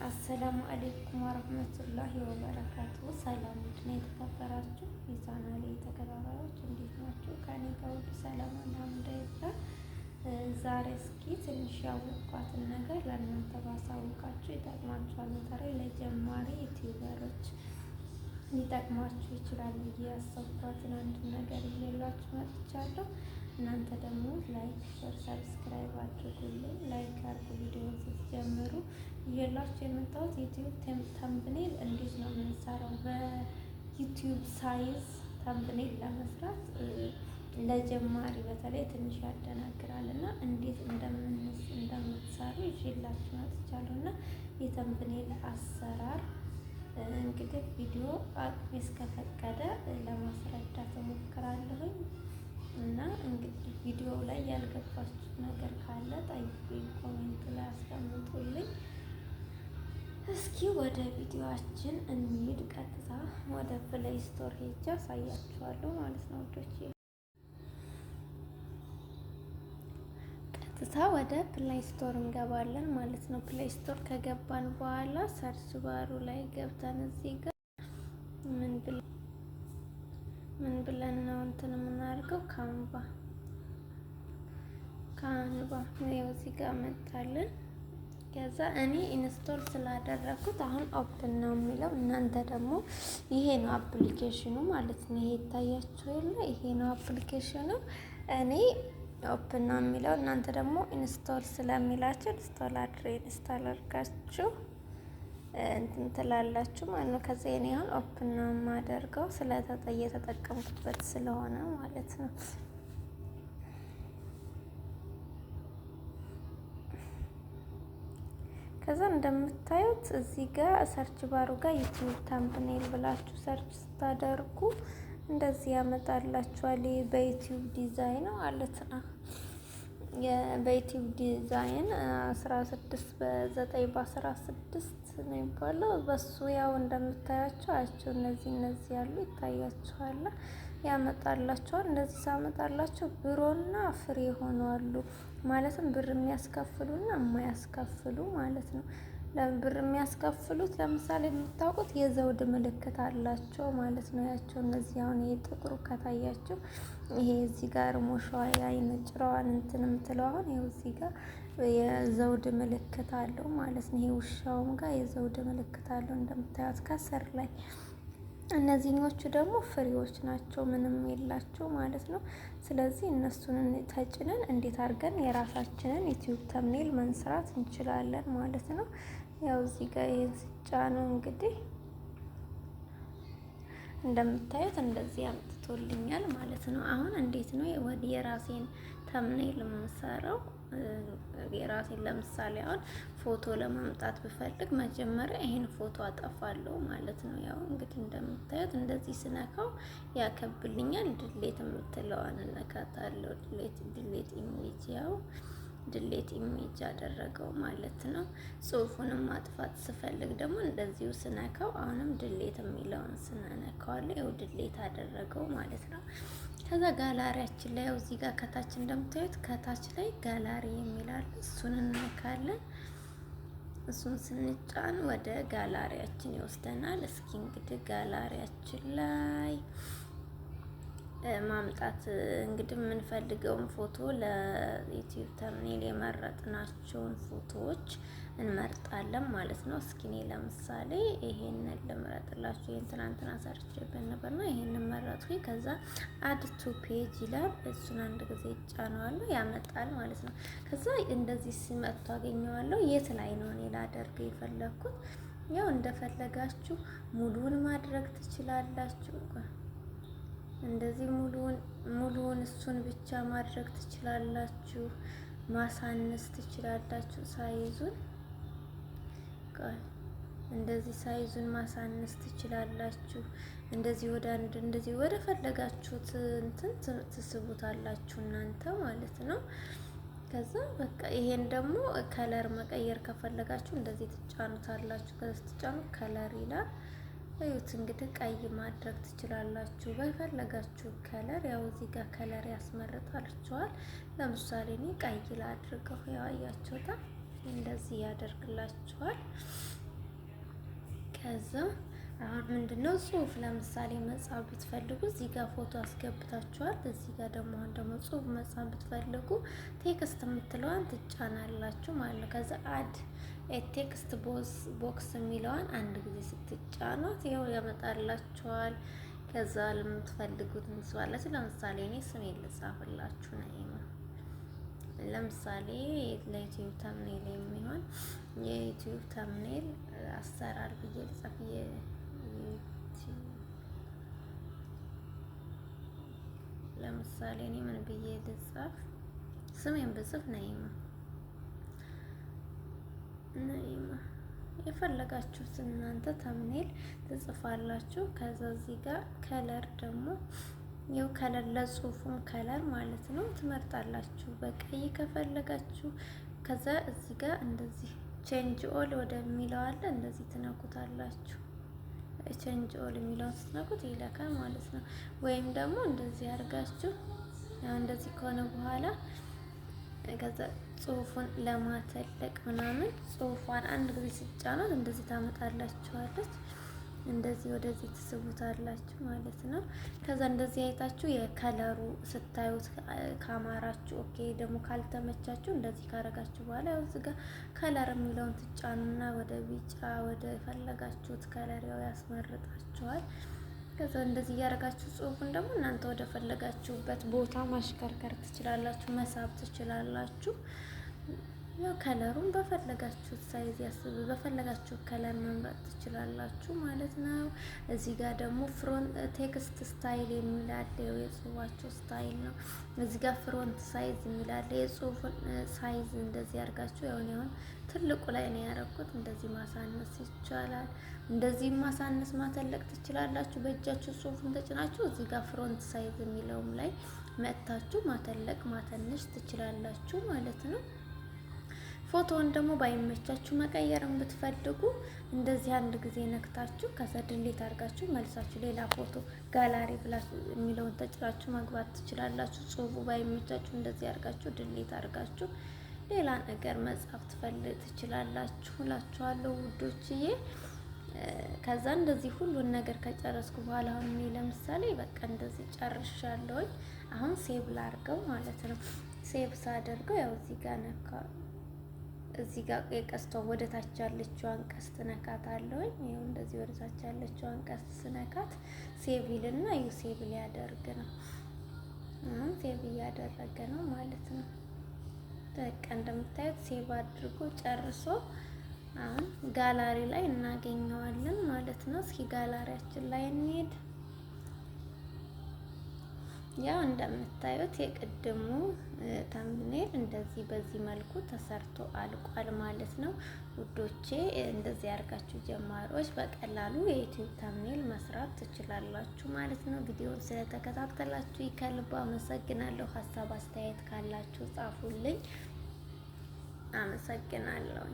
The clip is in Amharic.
አሰላሙ አሌይኩም ወረህመቱላሂ ወበረካቱ። ሰላም ውድና የተከበራችሁ የቻናሌ ተከታታዮች እንዴት ናችሁ? ከኔ ጋር ሁሉ ሰላም አልሐምዱሊላህ። ዛሬ እስኪ ትንሽ ያወቅኳትን ነገር ለእናንተ ባሳውቃችሁ ይጠቅማችኋል። በተለይ ለጀማሪ ዩቲዩበሮች ሊጠቅማችሁ ይችላል ብዬ ያሰብኳትን አንድ ነገር ይዤላችሁ መጥቻለሁ። እናንተ ደግሞ ላይክ፣ ሼር፣ ሰብስክራይብ አድርጉልኝ። ላይክ አድርጉ ቪዲዮ ስትጀምሩ። ይዤላችሁ የመጣሁት ዩቲዩብ ተምብኔል እንዴት ነው የምንሰራው፣ በዩቲዩብ ሳይዝ ተምብኔል ለመስራት ለጀማሪ በተለይ ትንሽ ያደናግራል እና እንዴት እንደምትሰሩ ይዤላችሁ መጥቻለሁ። እና የተምብኔል አሰራር እንግዲህ ቪዲዮ አቅሜ እስከፈቀደ ለማስረዳት እሞክራለሁኝ። እና እንግዲህ ቪዲዮ ላይ ያልገባችሁ ነገር ካለ ጠይቁኝ፣ ኮሜንት ላይ አስቀምጡልኝ። እስኪ ወደ ቪዲዮአችን እንሂድ። ቀጥታ ወደ ፕሌይ ስቶር ሄጄ አሳያችኋለሁ ማለት ነው ወዶቼ። ቀጥታ ወደ ፕሌይ ስቶር እንገባለን ማለት ነው። ፕሌይ ስቶር ከገባን በኋላ ሰርች ባሩ ላይ ገብተን እዚህ ጋር ምን ብለን ነው እንትን የምናደርገው? ካንቫ ነው እዚህ ጋር መጣልን። ከዛ እኔ ኢንስቶል ስላደረኩት አሁን ኦፕን ነው የሚለው። እናንተ ደግሞ ይሄ ነው አፕሊኬሽኑ ማለት ነው። ይሄ ይታያችሁ የለ? ይሄ ነው አፕሊኬሽኑ። እኔ ኦፕን ነው የሚለው። እናንተ ደግሞ ኢንስቶል ስለሚላችሁ ኢንስቶል አድርጋችሁ እንትን ትላላችሁ ማለት ነው። ከዛ እኔ አሁን ኦፕን ነው የማደርገው እየተጠቀምኩበት ስለሆነ ማለት ነው። ከዛ እንደምታዩት እዚህ ጋር ሰርች ባሩ ጋር ዩቲዩብ ተምብኔል ብላችሁ ሰርች ስታደርጉ እንደዚህ ያመጣላችኋል። በዩቲዩብ ዲዛይን ማለት ነው። በዩቲዩብ ዲዛይን 16 በ9 በ16 ነው የሚባለው። በሱ ያው እንደምታያቸው አያቸው እነዚህ ያሉ ይታያችኋል። ያመጣላችኋል። እንደዚህ ሳመጣላችሁ ብሮና ፍሬ ሆነዋሉ። ማለትም ብር የሚያስከፍሉና የማያስከፍሉ ማለት ነው። ብር የሚያስከፍሉት ለምሳሌ የምታውቁት የዘውድ ምልክት አላቸው ማለት ነው። ያቸው እነዚህ አሁን ይሄ ጥቁሩ ከታያቸው ይሄ እዚህ ጋር ሞሻዋ አይነ ጭራዋን እንትን የምትለው አሁን ይሄው እዚህ ጋር የዘውድ ምልክት አለው ማለት ነው። ይሄ ውሻውም ጋር የዘውድ ምልክት አለው እንደምታዩት ከስር ላይ። እነዚህኞቹ ደግሞ ፍሬዎች ናቸው፣ ምንም የላቸው ማለት ነው። ስለዚህ እነሱን ተጭነን እንዴት አድርገን የራሳችንን ዩቲዩብ ተምኔል መስራት እንችላለን ማለት ነው። ያው እዚህ ጋር የስጫነው እንግዲህ እንደምታዩት እንደዚህ አምጥቶልኛል ማለት ነው። አሁን እንዴት ነው የራሴን ተምኔል የምሰራው? የራሴን ለምሳሌ አሁን ፎቶ ለማምጣት ብፈልግ መጀመሪያ ይሄን ፎቶ አጠፋለሁ ማለት ነው። ያው እንግዲህ እንደምታዩት እንደዚህ ስነካው ያከብልኛል። ድሌት የምትለዋን እነካታለሁ። ድሌት ኢሜጅ፣ ያው ድሌት ኢሜጅ አደረገው ማለት ነው። ጽሁፉንም ማጥፋት ስፈልግ ደግሞ እንደዚሁ ስነካው አሁንም ድሌት የሚለውን ስነካዋለሁ። ያው ድሌት አደረገው ማለት ነው። ከዛ ጋላሪያችን ላይ ያው እዚህ ጋር ከታች እንደምታዩት ከታች ላይ ጋላሪ የሚላል እሱን እንነካለን። እሱን ስንጫን ወደ ጋላሪያችን ይወስደናል። እስኪ እንግዲህ ጋላሪያችን ላይ ማምጣት እንግዲህ የምንፈልገውን ፎቶ ለዩቲዩብ ተምኔል የመረጥናቸውን ፎቶዎች እንመርጣለን ማለት ነው። እስኪ እኔ ለምሳሌ ይሄንን ልምረጥላችሁ። ይሄን ትናንትና ሰርቼበት ነበርና ይሄንን መረጥኩኝ። ከዛ አድ ቱ ፔጅ ይላል። እሱን አንድ ጊዜ ጫነዋለሁ፣ ያመጣል ማለት ነው። ከዛ እንደዚህ ሲመጣ አገኘዋለሁ። የት ላይ ነው እኔ ላደርገው የፈለኩት? ያው እንደፈለጋችሁ ሙሉውን ማድረግ ትችላላችሁ። እንደዚህ ሙሉውን እሱን ብቻ ማድረግ ትችላላችሁ። ማሳነስ ትችላላችሁ ሳይዙን። እንደዚህ ሳይዙን ማሳነስ ትችላላችሁ። እንደዚህ ወደ ፈለጋችሁት እንትን ትስቡታላችሁ እናንተ ማለት ነው። ከዛ በቃ ይሄን ደግሞ ከለር መቀየር ከፈለጋችሁ እንደዚህ ትጫኑታላችሁ። ከዛ ትጫኑ ከለር ይላል። እዩት እንግዲህ ቀይ ማድረግ ትችላላችሁ በፈለጋችሁ ከለር። ያው እዚህ ጋር ከለር ያስመርጣችኋል። ለምሳሌ እኔ ቀይ ላድርገው። ያው አያችሁታ እንደዚህ ያደርግላችኋል። ከዛ አሁን ምንድነው ጽሁፍ ለምሳሌ መጻፍ ብትፈልጉ እዚህ ጋር ፎቶ አስገብታችኋል። እዚህ ጋር ደግሞ አሁን ደግሞ ጽሁፍ መጻፍ ብትፈልጉ ቴክስት የምትለዋን ትጫናላችሁ ማለት ነው። ከዛ አድ ቴክስት ቦክስ የሚለዋን አንድ ጊዜ ስትጫኗት ይኸው ያመጣላችኋል። ከዛ ለምትፈልጉት እንስባላችሁ። ለምሳሌ እኔ ስሜን ልጻፍላችሁ ነው። ለምሳሌ ለዩቲዩብ ተምኔል የሚሆን የዩቲዩብ ተምኔል አሰራር ብዬ ልጻፍ። ለምሳሌ እኔ ምን ብዬ ልጻፍ? ስሜን ብጽፍ ነይማ የፈለጋችሁትን እናንተ ተምኔል ትጽፋላችሁ። ከዛ እዚህ ጋር ከለር ደግሞ ይኸው ከለር ለጽሁፉም ከለር ማለት ነው ትመርጣላችሁ። በቀይ ከፈለጋችሁ ከዛ እዚህ ጋር እንደዚህ ቼንጅ ኦል ወደሚለው አለ እንደዚህ ትነኩታላችሁ። ቼንጅ ኦል የሚለውን ስትነኩት ይለካል ማለት ነው። ወይም ደግሞ እንደዚህ አድርጋችሁ ያው እንደዚህ ከሆነ በኋላ ከዛ ጽሁፉን ለማተለቅ ምናምን ጽሁፏን አንድ ጊዜ ሲጫናት እንደዚህ ታመጣላችኋለች። እንደዚህ ወደዚህ ትስቡታላችሁ ማለት ነው። ከዛ እንደዚህ አይታችሁ የከለሩ ስታዩት ካማራችሁ ኦኬ፣ ደግሞ ካልተመቻችሁ እንደዚህ ካረጋችሁ በኋላ ያው እዚህ ጋር ከለር የሚለውን ትጫኑና ወደ ቢጫ ወደ ፈለጋችሁት ከለር ያው ያስመርጣችኋል። ከዛ እንደዚህ እያደረጋችሁ ጽሁፉን ደግሞ እናንተ ወደ ፈለጋችሁበት ቦታ ማሽከርከር ትችላላችሁ፣ መሳብ ትችላላችሁ። ያው ከለሩን በፈለጋችሁት ሳይዝ ያስቡ፣ በፈለጋችሁት ከለር መምረጥ ትችላላችሁ ማለት ነው። እዚህ ጋር ደግሞ ፍሮንት ቴክስት ስታይል የሚላል የጽሁፋችሁ ስታይል ነው። እዚህ ጋር ፍሮንት ሳይዝ የሚላል የጽሁፉን ሳይዝ እንደዚህ አድርጋችሁ ያውን ትልቁ ላይ ነው ያደረኩት። እንደዚህ ማሳነስ ይቻላል። እንደዚህ ማሳነስ ማተለቅ ትችላላችሁ። በእጃችሁ ጽሁፉን ተጭናችሁ እዚህ ጋር ፍሮንት ሳይዝ የሚለውም ላይ መጥታችሁ ማተለቅ ማተነሽ ትችላላችሁ ማለት ነው። ፎቶውን ደግሞ ባይመቻችሁ መቀየርም ብትፈልጉ እንደዚህ አንድ ጊዜ ነክታችሁ ከዛ ድሌት አድርጋችሁ መልሳችሁ ሌላ ፎቶ ጋላሪ ብላችሁ የሚለውን ተጭራችሁ መግባት ትችላላችሁ። ጽሁፉ ባይመቻችሁ እንደዚህ አድርጋችሁ ድሌት አድርጋችሁ ሌላ ነገር መጻፍ ትችላላችሁ እላችኋለሁ ውዶችዬ። ከዛ እንደዚህ ሁሉን ነገር ከጨረስኩ በኋላ አሁን እኔ ለምሳሌ በቃ እንደዚህ ጨርሻለሁኝ። አሁን ሴቭ ላድርገው ማለት ነው። ሴቭ ሳደርገው ያው እዚህ ጋር ነካ እዚህ ጋር የቀስቷ ወደ ታች ያለችዋን ቀስት ነካታለሁኝ። ይኸው እንደዚህ ወደ ታች ያለችዋን ቀስት ስነካት ሴቭ ይልና ይኸው ሴቭ ሊያደርግ ነው። አሁን ሴቭ እያደረገ ነው ማለት ነው። በቃ እንደምታዩት ሴቭ አድርጎ ጨርሶ አሁን ጋላሪ ላይ እናገኘዋለን ማለት ነው። እስኪ ጋላሪያችን ላይ እንሄድ። ያው እንደምታዩት የቅድሙ ተምኔል እንደዚህ በዚህ መልኩ ተሰርቶ አልቋል ማለት ነው ውዶቼ። እንደዚህ ያርጋችሁ ጀማሪዎች በቀላሉ የዩቲዩብ ተምኔል መስራት ትችላላችሁ ማለት ነው። ቪዲዮውን ስለተከታተላችሁ ከልብ አመሰግናለሁ። ሀሳብ አስተያየት ካላችሁ ጻፉልኝ። አመሰግናለሁ።